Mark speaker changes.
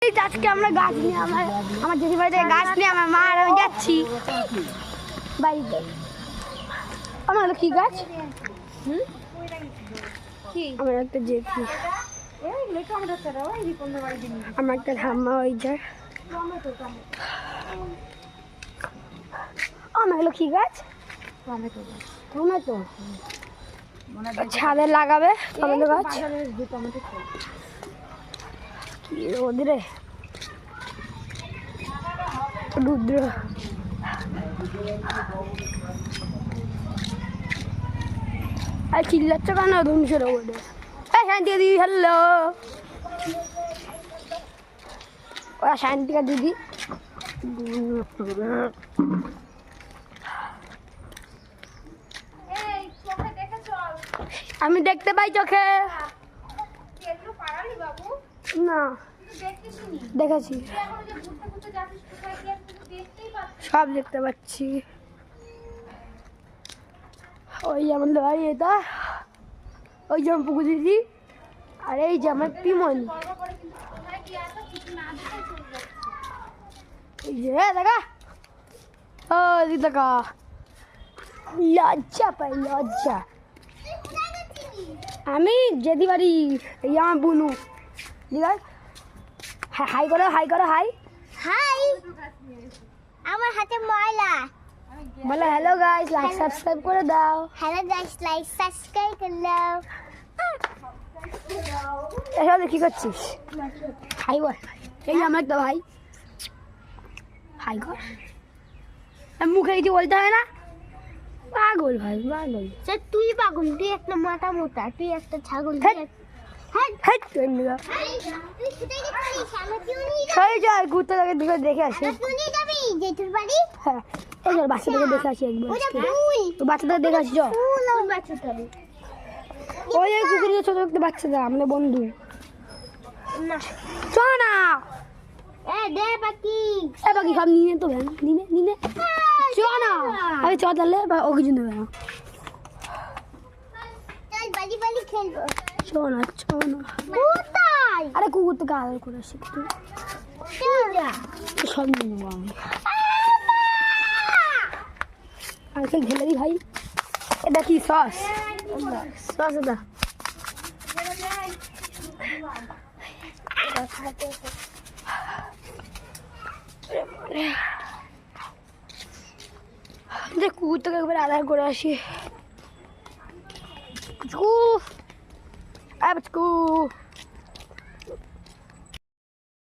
Speaker 1: আজকে আমরা গাছ নিয়ে আমার জেঠি বাড়িতে গাছ নিয়ে আমার মা আর আমি যাচ্ছি বাড়িতে। আমার কি গাছ? আমার একটা জেঠি, আমার একটা ঠাম্মা ওই যায়। আমার এগুলো কি গাছ? টমেটো ছাদে লাগাবে টমেটো গাছ। কি রোদরে রুদ্র। আর চিল্লাচ্ছ কেন ধুমসের ওপরে? শান্তিকা দিদি হ্যালো, ওরা শান্তিকা দিদি। আমি দেখতে পাই চোখে না, দেখেছি সব দেখতে পাচ্ছি। ওই যেমন ভাই এটা, ওই যেমন পুকু দিদি, আর এই যে আমার পিমনি। এই যে দেখা, ও দেখা লজ্জা পাই লজ্জা। আমি যেদি বাড়ি, এই আমার বুনু দিদা। হাই করো হাই করো হাই হাই। আমার হাতে ময়লা বলো হ্যালো গাইস, লাইক সাবস্ক্রাইব করে দাও। হ্যালো গাইস, লাইক সাবস্ক্রাইব করে দাও। এসব কি করছিস? হাই বল। এই আমার তো ভাই হাই কর, মুখে কিছু বলতে হয় না। পাগল ভাই পাগল। তুই পাগল, তুই একটা মাথা মোটা, তুই একটা ছাগল। ঘুরতে দেখে আসি। হ্যাঁ বাচ্চাদেরকে দেখে আসি একবার, বাচ্চাদের দেখে আসি। ওই কুকুরের ছোট একটা বাচ্চাটা আমাদের বন্ধু। চ না পাখি সব নিয়ে তো নিনে নিনে চ না। আরে চ তাহলে ও কিছু নেবে না। চ না চ না। আরে কুকুর থেকে আদর করে শিখতে সব নিয়ে নেবো আমি। আজকে ঢেলে দি ভাই। এটা কি সস? সস এটা কুকুর থেকে একবার আদার করে আসি।